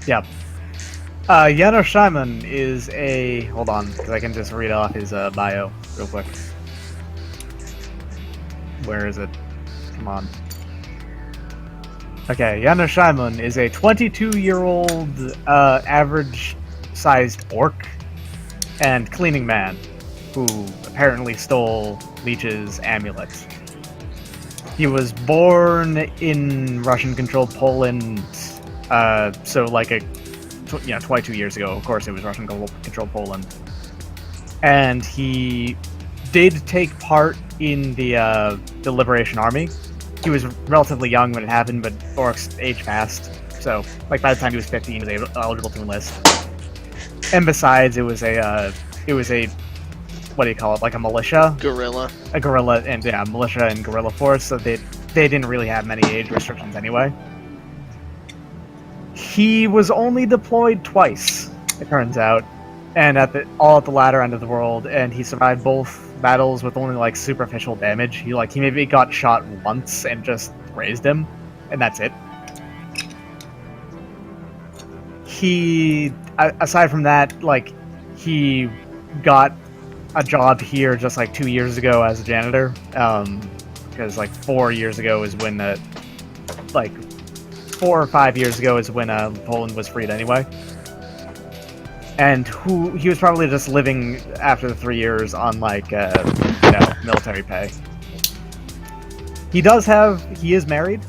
Yep. Janos Scheiman is a... Hold on, because I can just read off his bio real quick. Where is it? Come on. Okay, Janos Scheiman is a 22-year-old average-sized orc and cleaning man who apparently stole Leech's amulet. He was born in Russian-controlled Poland, so like 22 years ago. Of course, it was Russian-controlled Poland, and he did take part in the Liberation Army. He was relatively young when it happened, but orcs age fast, so like by the time he was 15, he was eligible to enlist. And besides, it was a what do you call it? Like a militia? Guerrilla. A guerrilla, and yeah, militia and guerrilla force, so they didn't really have many age restrictions anyway. He was only deployed twice, it turns out, and all at the latter end of the world, and he survived both battles with only like superficial damage. He maybe got shot once and just grazed him, and that's it. He, aside from that, he got a job here just 2 years ago as a janitor, because 4 years ago is when 4 or 5 years ago is when Poland was freed anyway, and he was probably just living after the 3 years on military pay. He is married.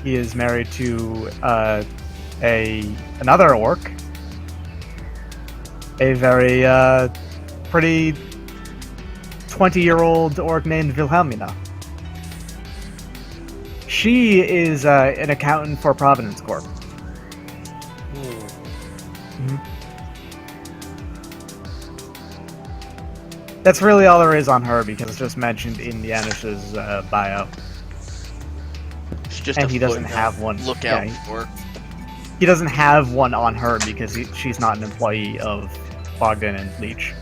He is married to another orc, a very pretty 20-year-old orc named Wilhelmina. She is an accountant for Providence Corp. Mm-hmm. That's really all there is on her because it's just mentioned in Janish's bio. It's just and he doesn't have one. Look out for. He doesn't have one on her because she's not an employee of Bogdan and Leech.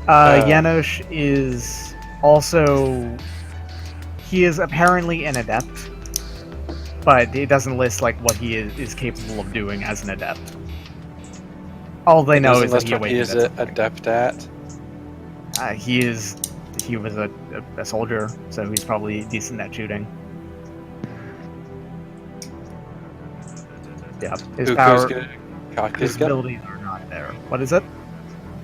Janos is also... He is apparently an adept, but it doesn't list what he is capable of doing as an adept. All they know is that he is an adept at. He was a soldier, so he's probably decent at shooting. Yeah, his abilities are not there. What is it?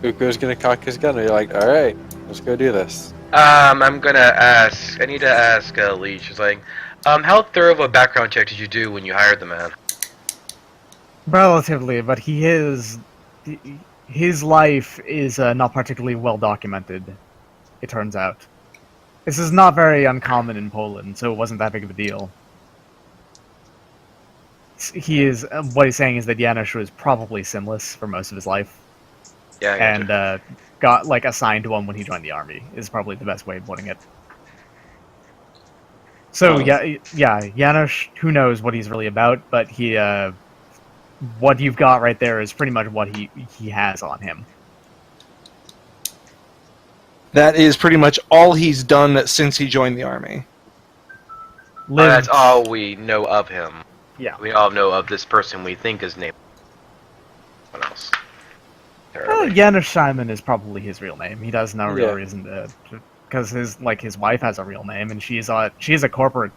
Uko's gonna cock his gun, and you're like, alright, let's go do this. I need to ask Leech, how thorough of a background check did you do when you hired the man? Relatively, but his life is not particularly well documented, it turns out. This is not very uncommon in Poland, so it wasn't that big of a deal. What he's saying is that Janos was probably sinless for most of his life. Yeah, and got assigned to one when he joined the army is probably the best way of putting it. So Janos, who knows what he's really about, but what you've got right there is pretty much what he has on him. That is pretty much all he's done since he joined the army. That's all we know of him. Yeah. We all know of this person we think is named someone else. Janos Scheiman is probably his real name. He has no real reason to, because his wife has a real name, and she's a corporate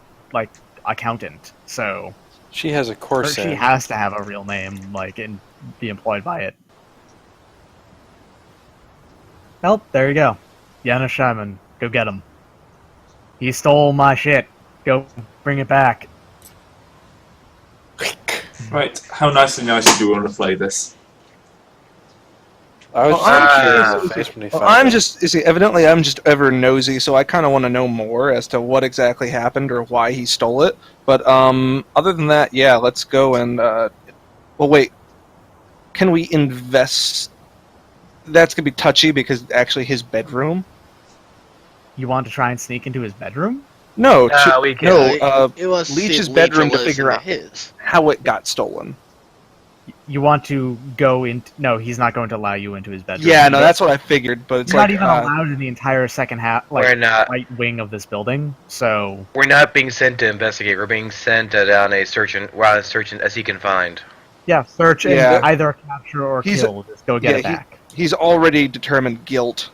accountant. So she has a course. She has to have a real name, and be employed by it. Well, there you go. Janos Scheiman, go get him. He stole my shit. Go bring it back. Right, how nicely do you want to play this? I'm just ever nosy, so I kind of want to know more as to what exactly happened or why he stole it. But other than that, yeah, let's go and well, wait. Can we invest? That's gonna be touchy because actually his bedroom. You want to try and sneak into his bedroom? No, Leech's bedroom to figure out how it got stolen. you want to go in. No, he's not going to allow you into his bedroom. Yeah, no, that's what I figured. But it's You're like not even allowed in the entire second half, We're not. right wing of this building. So We're not being sent to investigate. We're being sent on a search and as he can find. yeah, search and Yeah. either capture or He's- kill. Just go get it back. he's already determined guilt.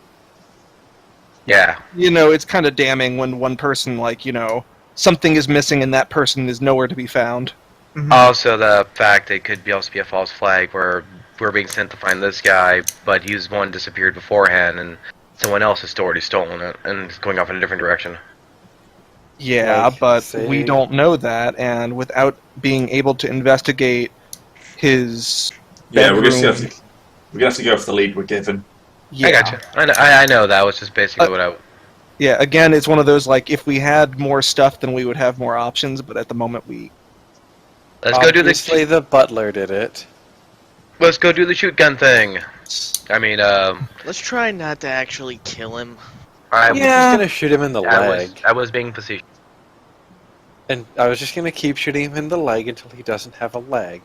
Yeah. You know, it's kind of damning when one person, like, you know, something is missing and that person is nowhere to be found. Mhm. Also, the fact it could also be a false flag where we're being sent to find this guy, but he's one disappeared beforehand, and someone else has already stolen it and is going off in a different direction. Yeah, Like, but say- we don't know that, and without being able to investigate his Yeah, we're bedroom, gonna have to go for the lead we're given. yeah. I gotcha. I know that was just basically what I. Yeah, again, it's one of those, like, if we had more stuff, then we would have more options, but at the moment we... Let's go do Obviously, the butler did it. Let's go do the shoot gun thing. I mean, Let's try not to actually kill him. I was, Yeah. Just gonna shoot him in the leg, I was being facetious. and I was just gonna keep shooting him in the leg until he doesn't have a leg.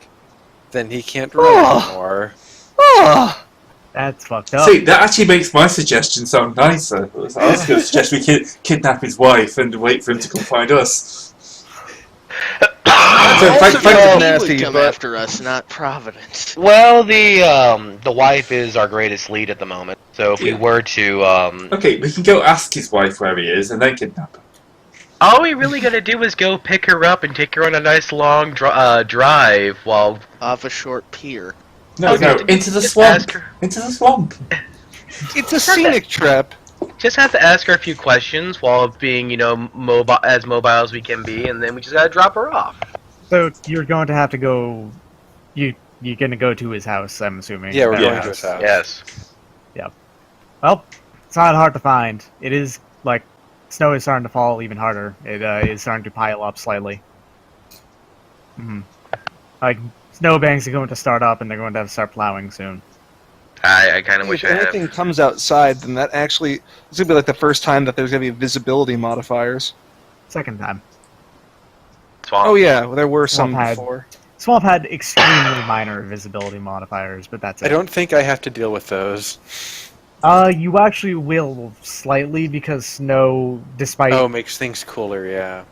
Then he can't run Oh. anymore. Oh! That's fucked up. See, that actually makes my suggestion sound nicer. I was going to suggest we kidnap his wife and wait for him to come find us. So, Also, thank Oh, He nasty, would come but- after us, not Providence. Well, the wife is our greatest lead at the moment. So if we Yeah. were to, Okay, we can go ask his wife where he is and then kidnap him. all we really gotta do is go pick her up and take her on a nice long drive while. Off a short pier. No, Okay, no, into the just swamp. ask her- Into the swamp. It's a scenic trip. Just have to ask her a few questions while being, mobile as we can be, and then we just gotta drop her off. So you're going to have to go. You're going to go to his house. I'm assuming. Yeah, we're Their going to his house. Yes. Well, it's not hard to find. It is like snow is starting to fall even harder. It is starting to pile up slightly. Like snowbanks are going to start up, and they're going to have to start plowing soon. I kind of wish If I had. anything comes outside, then that actually... This would be like the first time that there's going to be visibility modifiers. Second time. Swamp. Oh yeah, there were some Swamp had- before. Swamp had extremely minor visibility modifiers, but that's it. I don't think I have to deal with those. You actually will slightly because snow, despite Oh, makes things cooler, yeah.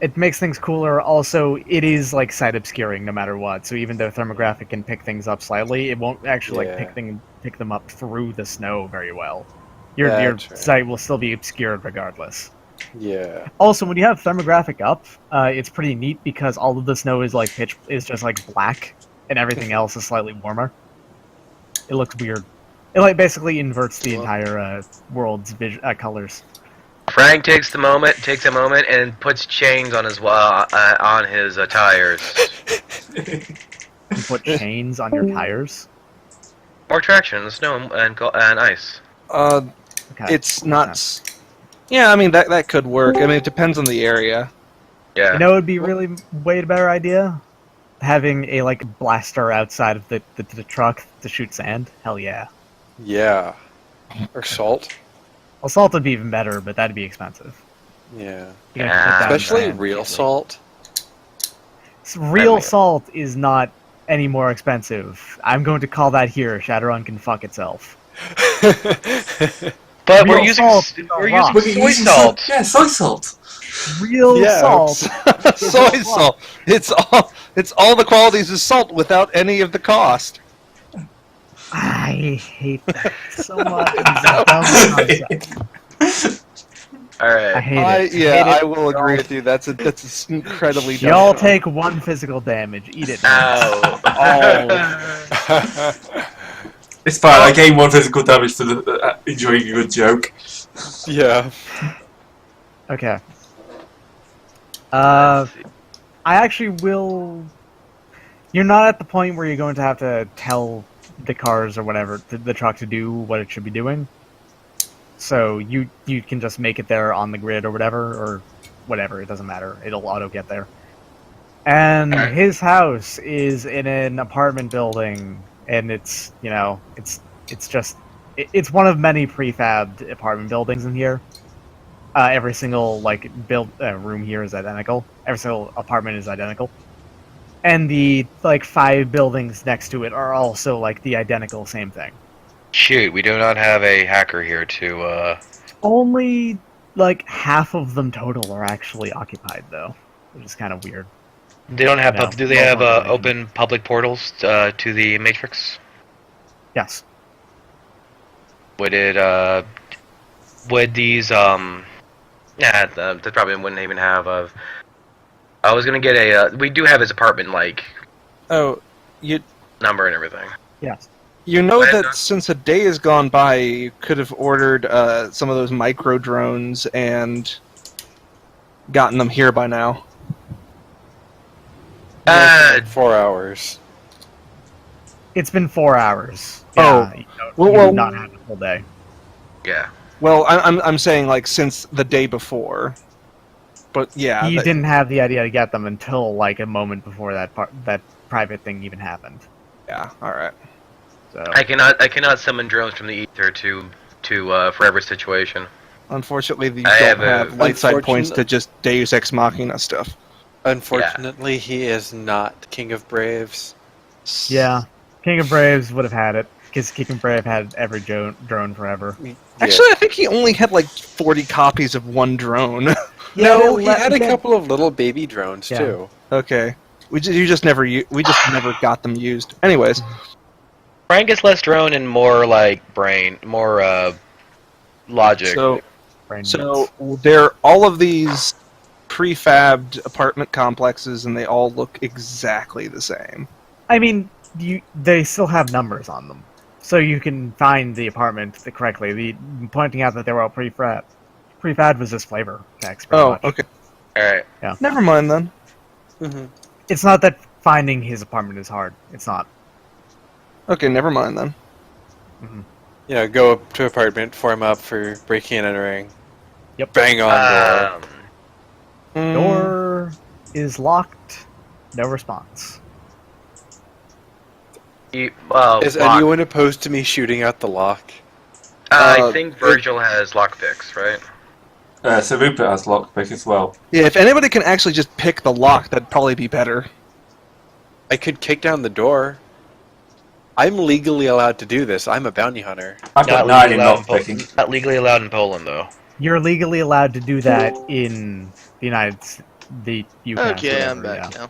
it makes things cooler. Also, it is like sight obscuring no matter what. So even though thermographic can pick things up slightly, it won't actually Yeah. pick them up through the snow very well. Your That's right. sight will still be obscured regardless. Yeah. Also, when you have thermographic up, it's pretty neat because all of the snow is like just like black, and everything else is slightly warmer. It looks weird. It like basically inverts the entire world's colors. Frank takes a moment, and puts chains on his tires. You put chains on your tires. More traction in the snow and ice. Okay. It's not... Yeah, I mean, that could work. I mean, it depends on the area. Yeah. You know, it would be really way better idea having a like blaster outside of the truck to shoot sand. Hell yeah. Yeah. Or salt. Assault would be even better, but that'd be expensive. Yeah. You gotta put down Especially sand real easily. salt. Real salt is not any more expensive. I'm going to call that here. Shadowrun can fuck itself. But Real we're using salt is a rock. soy salt. Yeah, soy salt. Real Yeah, salt. Soy salt. It's all the qualities of salt without any of the cost. I hate that so much. It's a dumb concept. All I right. hate it. Yeah, Hate it. I will agree with you. That's incredibly dumb. Y'all take one physical damage. Eat it. Ow. It's fine, I gain one physical damage for enjoying a good joke. Yeah. Okay. I actually will. You're not at the point where you're going to have to tell the cars or whatever, the truck to do what it should be doing. So you can just make it there on the grid or whatever, it doesn't matter. It'll auto get there. And his house is in an apartment building, and it's it's one of many prefabbed apartment buildings in here. Every single room here is identical. Every single apartment is identical. And the like 5 buildings next to it are also like the identical same thing. Shoot, we do not have a hacker here to. Only like half of them total are actually occupied, though, which is kind of weird. They don't have. No, Do they no have population. open public portals to the Matrix? Yes. Would it? Would these? Nah, they probably wouldn't even have. I was gonna get a. We do have his apartment like Oh, you number and everything. Yes. you know Go ahead, that Doc. since a day has gone by, you could have ordered some of those micro drones and gotten them here by now. 4 hours. It's been 4 hours. Oh. You Well, do well- not have a full day. Yeah. Well, I'm saying like since the day before, but yeah, He that- didn't have the idea to get them until like a moment before that private thing even happened. yeah. All right. So I cannot summon drones from the ether to forever situation. Unfortunately, you I don't have a- have light side points to just Deus Ex Machina stuff. Unfortunately, he is not King of Braves. yeah, King of Braves would have had it because King of Brave had every drone forever. Actually, I think he only had like 40 copies of one drone. No, he let- had a let- couple of little baby drones Yeah. too. Okay. We just never got them used. Anyways, Frank is less drone and more like brain, more logic. so Brain so nuts. they're all of these prefabbed apartment complexes, and they all look exactly the same. I mean, they still have numbers on them, so you can find the apartment correctly. Pointing out that they were all prefab. Prefab was just flavor text. Pretty Oh, much. okay. All right. Never mind then. Mm-hmm. It's not that finding his apartment is hard. It's not. Okay, never mind then. Yeah, go up to apartment, form up for breaking and entering. Yep. Bang on door. Mm, Door is locked. No response. Is anyone opposed to me shooting out the lock? I think Virgil has lockpicks, right? So Rupert has lockpick as well. Yeah, if anybody can actually just pick the lock, that'd probably be better. I could kick down the door. I'm legally allowed to do this. I'm a bounty hunter. I've got 9 in lockpicking. Not legally allowed in Poland, though. You're legally allowed to do that in the the UK. Okay, I'm back now.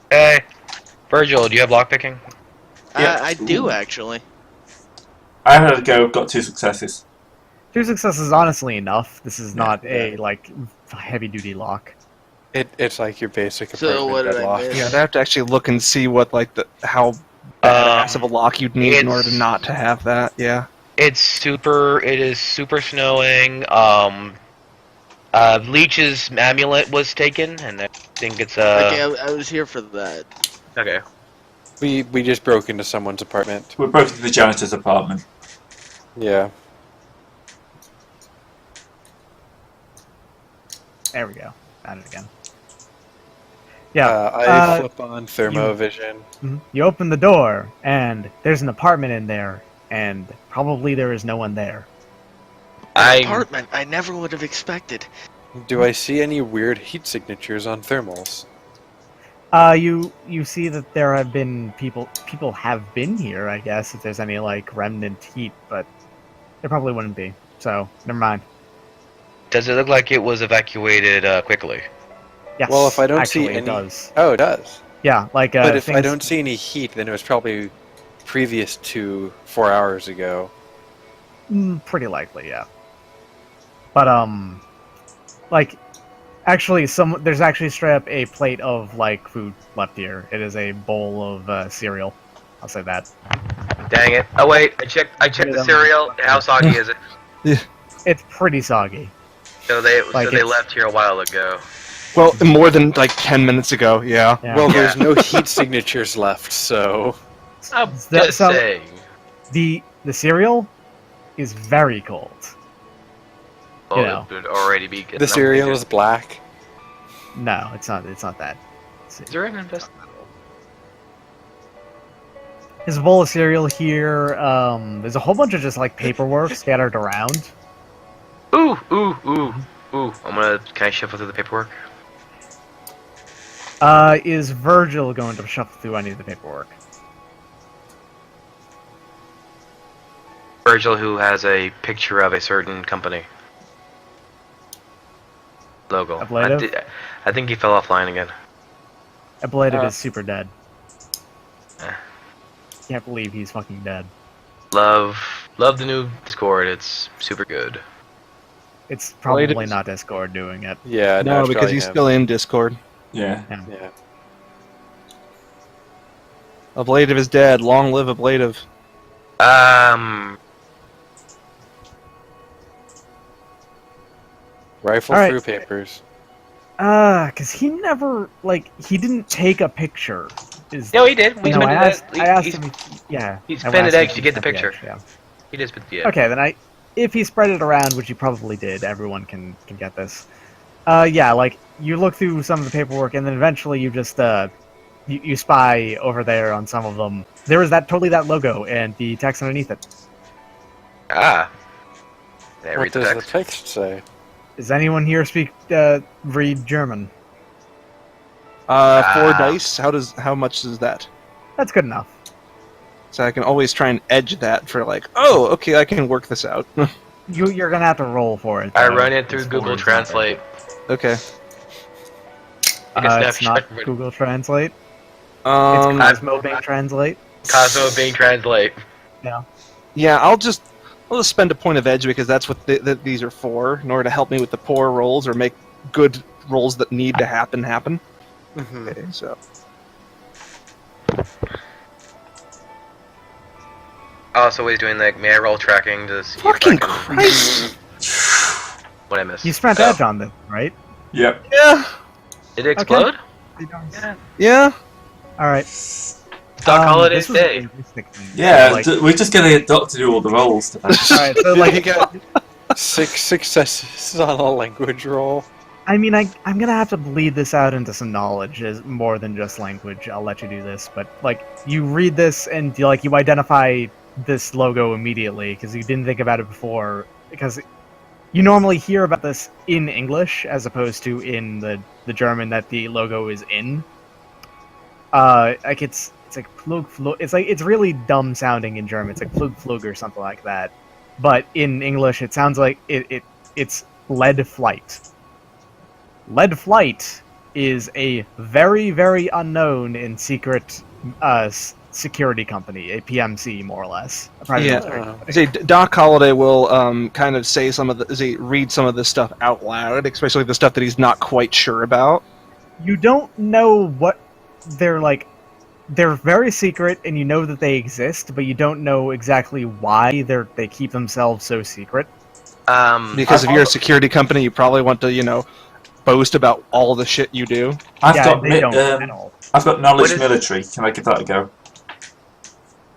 Hey, Virgil, do you have lockpicking? Yeah. I do Ooh. actually. I had a go, got 2 successes. 2 successes is honestly enough. This is not a like heavy duty lock. It's like your basic So apartment what did I deadlock. miss? Yeah, I'd have to actually look and see what how badass of a lock you'd need in order to it's- not to have that. Yeah. It is super snowing. Leech's amulet was taken, and I think it's Okay, I was here for that. okay. We just broke into someone's apartment. We're both in the janitor's apartment. Yeah. There we go. Found it again. Yeah. I flip on thermovision. You open the door, and there's an apartment in there, and probably there is no one there. Apartment I never would have expected. Do I see any weird heat signatures on thermals? You see that there have been people have been here, I guess, if there's any like remnant heat, but there probably wouldn't be. So never mind. Does it look like it was evacuated quickly? Yes. Well, if I don't actually, see it any, does. oh, it does. Yeah, like But if I things- don't see any heat, then it was probably previous to 4 hours ago. Pretty likely, yeah. But like, actually, there's actually straight up a plate of like food left here. It is a bowl of cereal. I'll say that. Dang it! Oh wait, I checked the cereal. How soggy is it? It's pretty soggy. So they Like, it's- left here a while ago. Well, more than like 10 minutes ago. Yeah. Yeah. Well, there's no heat signatures left, so... I'm That- just so- saying. the cereal is very cold. Oh, know. it would already be good. The cereal is black. No, it's not. It's not that. Is there an invest? There's a bowl of cereal here. There's a whole bunch of just like paperwork scattered around. Ooh. I'm gonna kind of shuffle through the paperwork. Is Virgil going to shuffle through any of the paperwork? Virgil, who has a picture of a certain company logo. Ablative? I think he fell offline again. Ablative is super dead. Eh. Can't believe he's fucking dead. Love the new Discord. It's super good. It's probably Ablative- not Discord doing it. Yeah, No, it's because probably he's him. still in Discord. Yeah. Yeah. Ablative is dead. Long live Ablative. Rifle All right. through papers. Cause he never, he didn't take a picture. No, he did. We No, I spent it. asked him yeah. He I spent asked it him eggs if to he get the spent picture. eggs, yeah. He did, but yeah. Okay, then if he spread it around, which he probably did, everyone can get this. Yeah, you look through some of the paperwork, and then eventually you just you spy over there on some of them. There is that logo and the text underneath it. Ah. Yeah, What read the does the text. text say? Does anyone here read German? 4 dice. How much is that? That's good enough. So I can always try and edge that for oh, okay, I can work this out. You're gonna have to roll for it. I though, run it through as Google far as that. Translate. Okay. Take a It's not snapshot. Google Translate. It's Um, Cosmo Bing Translate. Cosmo Bing Translate. yeah, I'll just spend a point of edge because that's what these are for, in order to help me with the poor rolls or make good rolls that need to happen. Mm-hmm. Okay, so Also, he's doing may I roll tracking to see fucking if I can, Christ. what I missed. You spent Oh. edge on this, right? Yep. Yeah, Did it explode? yeah. All right. Doc Holiday's this was a Day. linguistic thing. Yeah, So, we're just gonna get Doc to do all the rolls today. Alright, so He got 6 successes on a language roll. I mean, I'm gonna have to bleed this out into some knowledge, as more than just language. I'll let you do this, but you read this and you identify this logo immediately because you didn't think about it before. Because you normally hear about this in English as opposed to in the German that the logo is in. It's like Plug. It's really dumb sounding in German. It's like Plug or something like that. But in English, it sounds like it's lead flight. Lead Flight is a very, very unknown and secret security company, a PMC more or less. A private military company. See, Doc Holliday will kind of say read some of this stuff out loud, especially the stuff that he's not quite sure about. You don't know what they're like. They're very secret, and you know that they exist, but you don't know exactly why they keep themselves so secret. Because if you're a security company, you probably want to, boast about all the shit you do. I've Yeah, got they don't at all. I've got knowledge What is- military. Can I give that a go?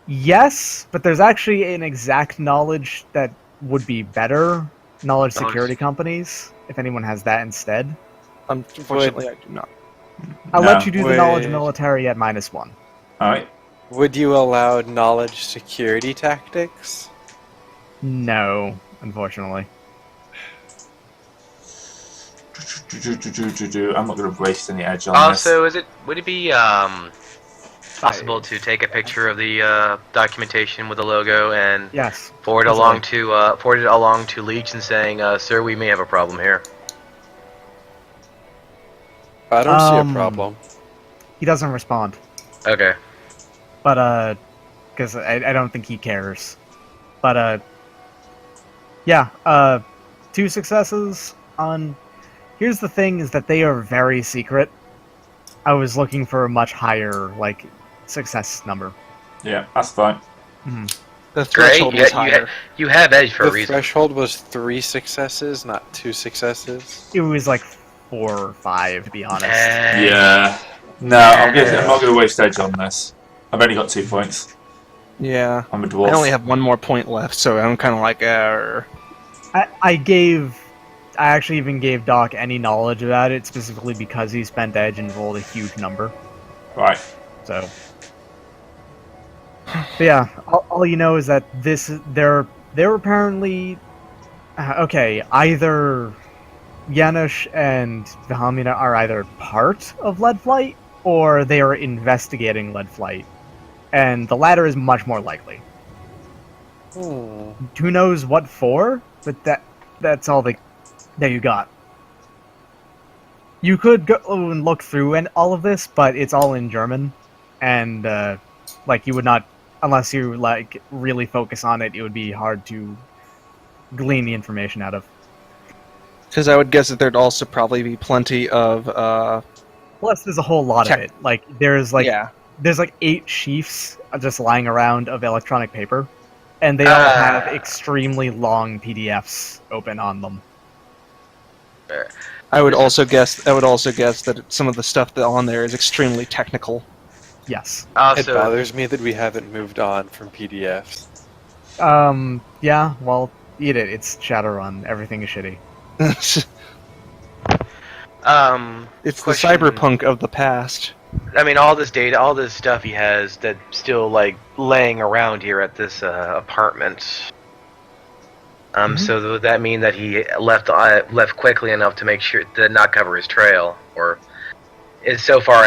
Yes, but there's actually an exact knowledge that would be better. Knowledge security companies, if anyone has that instead. Unfortunately, I do not. I'll No. let you do the knowledge Wait. military at -1. All right. Would you allow knowledge security tactics? No, unfortunately. I'm not going to waste any edge on Also, would it be possible to take a picture of the documentation with the logo and Yes. forward Absolutely. it along to Leech and saying, "Sir, we may have a problem here." I don't see a Um, problem. He doesn't respond. Okay. But, because I don't think he cares. But, yeah, 2 successes on... Here's the thing, is that they are very secret. I was looking for a much higher, success number. this. Yeah, that's fine. The Great. threshold is higher. You have edge for a The reason. threshold was 3 successes, not 2 successes. It was 4 or 5, to be honest. Yeah. No, I'm not going to waste edge on this. I've only got 2 points. Yeah. I'm a dwarf. I only have 1 more point left, so I'm kind of like, I actually even gave Doc any knowledge about it, specifically because he spent edge and rolled a huge number. Right. So, but yeah, all you know is that they're apparently okay. Either Janusz and Wilhelmina are either part of Lead Flight, or they are investigating lead flight, and the latter is much more likely. Who knows what for? But that's all that you got. You could go and look through and all of this, but it's all in German, and you would not, unless you really focus on it. It would be hard to glean the information out of. Because I would guess that there'd also probably be plenty of. Plus, there's a whole lot of it. There's 8 sheafs just lying around of electronic paper, and they all have extremely long PDFs open on them. I would also guess that some of the stuff that on there is extremely technical. Yes. It bothers me that we haven't moved on from PDFs. Yeah. Well, eat it. It's Shadowrun. Everything is shitty. It's the cyberpunk of the past. I mean, all this data, all this stuff he has that's still laying around here at this apartment. So would that mean that he left quickly enough to make sure to not cover his trail, or is so far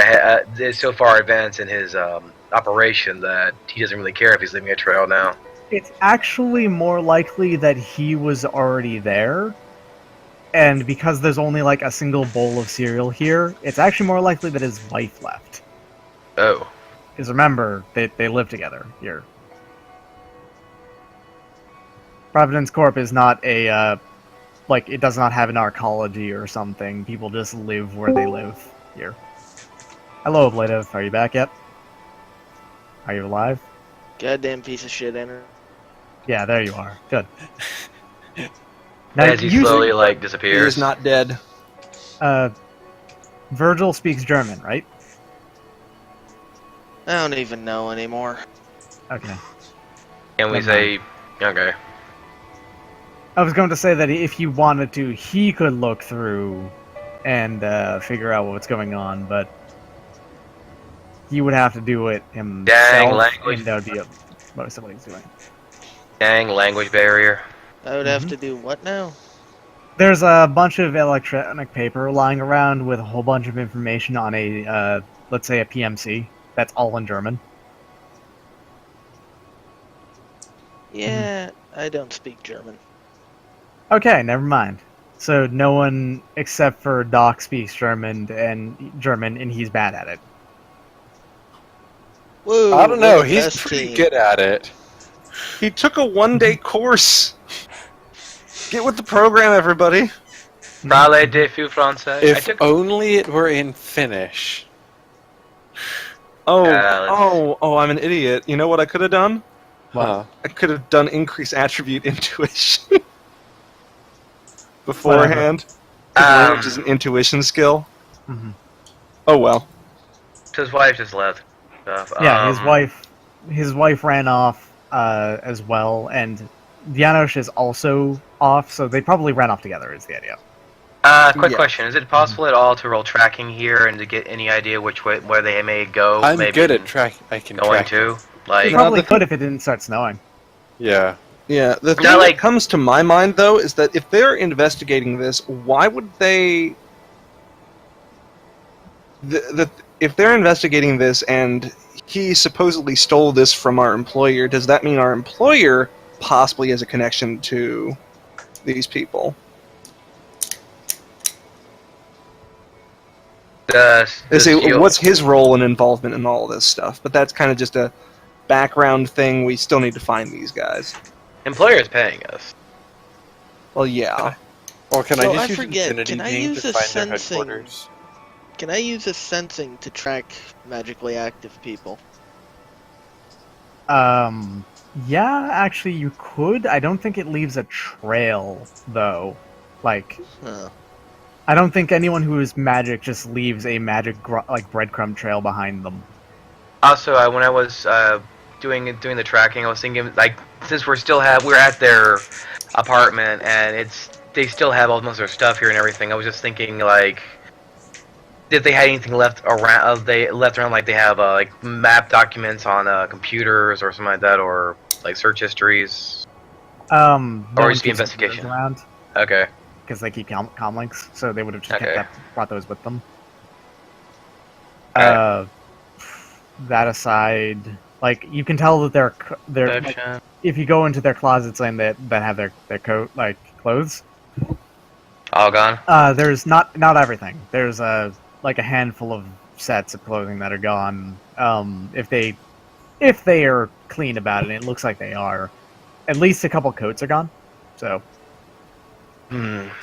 advanced in his operation that he doesn't really care if he's leaving a trail now? It's actually more likely that he was already there, and because there's only a single bowl of cereal here, it's actually more likely that his wife left. Oh. Because remember, they live together here. Providence Corp is not a, it does not have an arcology or something. People just live where they live here. Hello, Ablative. Are you back yet? Are you alive? Goddamn piece of shit, enter. Yeah, there you are. Good. As he slowly, disappears. He is not dead. Virgil speaks German, right? I don't even know anymore. Okay. Can we say... Okay. I was going to say that if he wanted to, he could look through and figure out what's going on, but he would have to do it himself. Dang, language. And that would be most of what he's doing. Dang, language barrier. I would have to do what now? There's a bunch of electronic paper lying around with a whole bunch of information on a, let's say a PMC. That's all in German. Yeah, I don't speak German. Okay, never mind. So no one except for Doc speaks German, and he's bad at it. Whoa, I don't know. we're the He's best pretty team. good at it. He took a 1-day course. Get with the program, everybody. Parlez des fous français. If only it were in Finnish. I'm an idiot. You know what I could have done? Huh. I could have done increase attribute intuition beforehand. Which is an intuition skill. Mm-hmm. Oh well. His wife just left. Yeah, his wife ran off as well, and Janos is also off, so they probably ran off together. Is the idea? Quick question: is it possible at all to roll tracking here and to get any idea where they may go? I'm maybe good at track. I can going track. to You probably could if it didn't start snowing. Yeah. Yeah, the thing Not that comes to my mind, though, is that if they're investigating this, why would they... If they're investigating this and he supposedly stole this from our employer, does that mean our employer possibly has a connection to these people? What's his role and involvement in all this stuff? But that's kind of just a background thing. We still need to find these guys. Employer is paying us. Well, yeah. Or can So I just I use forget, Infinity can I Beam use to a find their sensing? headquarters? Can I use a sensing to track magically active people? Yeah, actually you could. I don't think it leaves a trail, though. Huh. I don't think anyone who is magic just leaves a magic breadcrumb trail behind them. Also, when I was doing the tracking, I was thinking since we're at their apartment and they still have all most of their stuff here and everything. I was just thinking if they had anything left around, they have map documents on computers or something like that, or search histories. Or just the investigation around. Okay. Because they keep com links, so they would have just brought those with them. That aside, like you can tell that they're like, if you go into their closets and that have their coat like clothes, All gone. there's not everything. There's like a handful of sets of clothing that are gone. If they are clean about it, and it looks like they are. At least a couple coats are gone. So.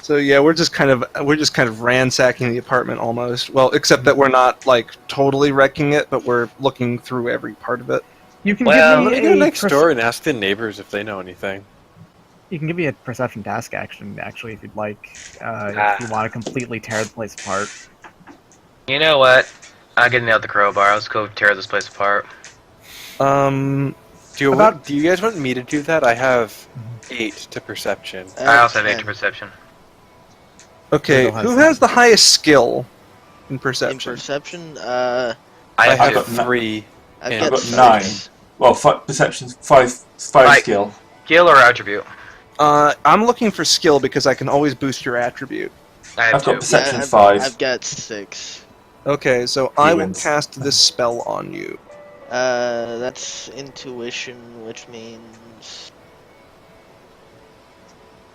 So yeah, we're just kind of ransacking the apartment almost. Well, except that we're not like totally wrecking it, but we're looking through every part of it. You can Let me give go me next door and ask the neighbors if they know anything. You can give me a perception task action, actually, if you'd like. If you want to completely tear the place apart. You know what? I'll get out the crowbar. Let's go tear this place apart. Do you guys want me to do that? I have 8 to perception. I also have 8 to perception. Okay, who has the highest skill in perception? In perception, I have have 3. I've and got 9. 6. Well, perception's 5 skill. Skill or attribute? I'm looking for skill because I can always boost your attribute. I have I've got 2. perception Yeah, 5. I've got 6. Okay, so I will wins. cast this spell on you. That's intuition, which means...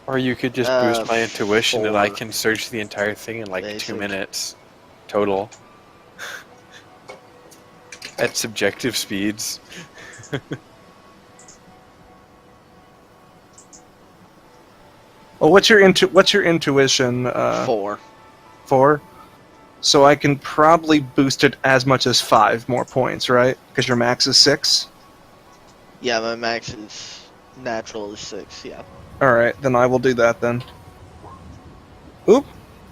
Or you could just boost my intuition and I 4. can search the entire thing in like Basic. 2 minutes total. At subjective speeds. Well, what's your intuition? 4. 4. So I can probably boost it as much as 5 more points, right? Because your max is 6. Yeah, my max is natural is 6, yeah. Alright, then I will do that then. Oop!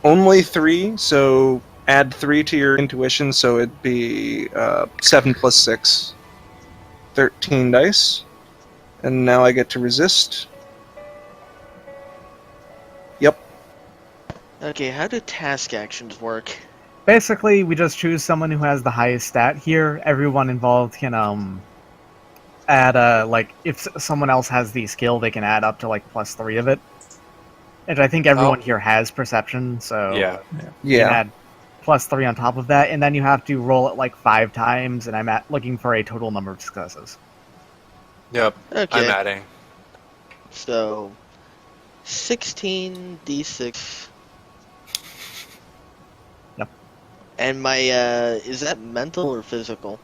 Only 3, so add 3 to your intuition, so it'd be 7 plus 6. 13 dice. And now I get to resist. Yep. Okay, how do task actions work? Basically, we just choose someone who has the highest stat here. Everyone involved can add like if someone else has the skill, they can add up to like +3 of it. And I think everyone here has perception, so Yeah. you can add +3 on top of that, and then you have to roll it like 5 times. And I'm looking for a total number of successes. Yep. Okay. I'm adding. So, 16 d6. Yep. And my, is that mental or physical?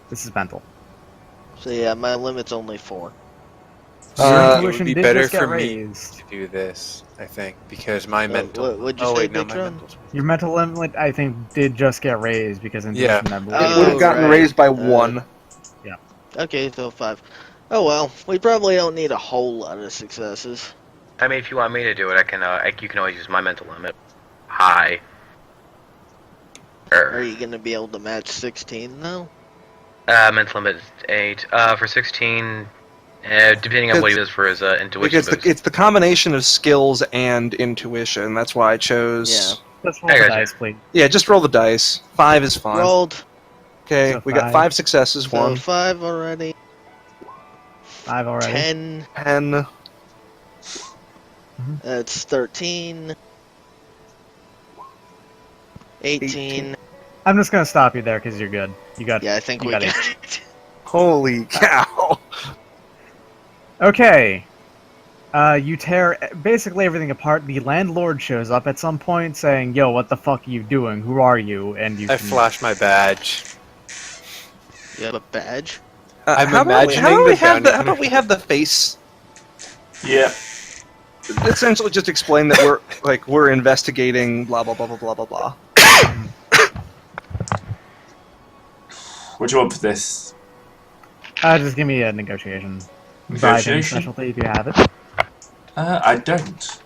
This is mental. So yeah, my limit's only 4. Your it would intuition be did better just get for me raised. to do this, I think, because my mental. What'd you say, wait, no, my Victron? mental's. Your mental limit, I think, did just get raised because Yeah. intuition. It would have gotten right. raised by 1. Okay, so 5. Oh well, we probably don't need a whole lot of successes. I mean, if you want me to do it, I can. You can always use my mental limit. High. Are you gonna be able to match 16 though? Mental limit is 8. For 16, depending on what he does for his intuition Because boost. it's the combination of skills and intuition. That's why I chose. Just roll I the gotcha. dice, please. Yeah, just roll the dice. 5 is fine. Rolled. Okay, So we got 5. 5 successes. So 1, 5 already. 5 already. 10. 10. That's 13. 18. I'm just gonna stop you there because you're good. You got. Yeah, I think you we got got it. it. Holy cow! Okay. You tear basically everything apart. The landlord shows up at some point saying, "Yo, what the fuck are you doing? Who are you?" And you I can... flash my badge. You have a badge? I'm how imagining about we the have bounty how about we have the face? Yeah. Essentially, just explain that we're investigating blah blah blah blah blah blah blah. What do you want for this? Just give me a negotiation. Bribing specialty if you have it. I don't.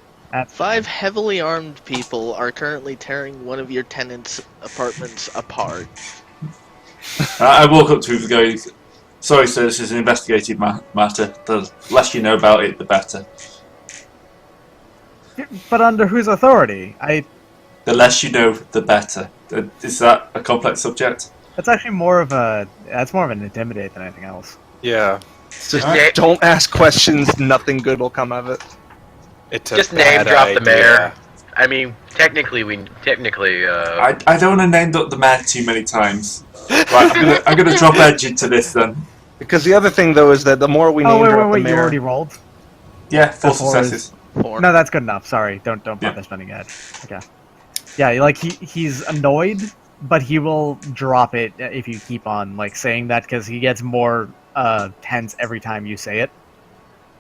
5 heavily armed people are currently tearing one of your tenants' apartments apart. I walk up to him and go, "Sorry, sir, this is an investigative matter. The less you know about it, the better." But under whose authority? The less you know, the better. Is that a complex subject? That's actually more of an intimidate than anything else. Yeah. Just Alright. don't ask questions. Nothing good will come of it. It's a Just bad name drop the idea. mayor. I mean, technically. I don't want to name up the man too many times. Right, I'm gonna drop Edge into this then. Because the other thing, though, is that the more we name drop the You mayor... already rolled? Yeah, 4 That's successes. 4. No, that's good enough. Sorry, don't Yeah. bother spending it. Okay. Yeah, like he's annoyed, but he will drop it if you keep on like saying that because he gets more tense every time you say it,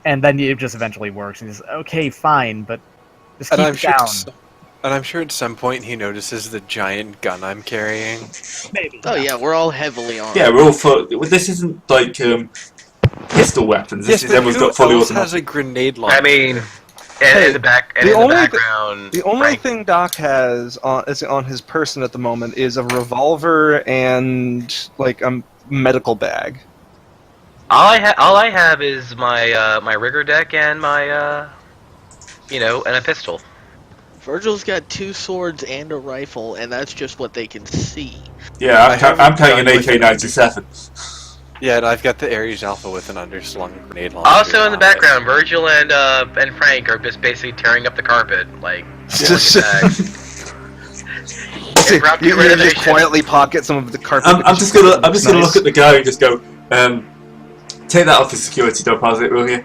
and then it just eventually works. And he's okay, fine, but just keep it down. And I'm sure at some point he notices the giant gun I'm carrying. Maybe. Oh yeah, we're all heavily armed. Yeah, we're all full. This isn't like pistol weapons. This is everyone's got fully has automatic. a grenade launcher? I mean, Hey, in the the only background. The only thing Doc has on his person at the moment is a revolver and like a medical bag. All I have is my my rigger deck and my and a pistol. Virgil's got 2 swords and a rifle, and that's just what they can see. Yeah, I'm carrying an AK-97. Yeah, and I've got the Ares Alpha with an underslung grenade launcher. Also in the background, Virgil and Frank are just basically tearing up the carpet, like. You just quietly pocket some of the carpet. I'm just gonna look at the guy and just go, take that off his security deposit, will you?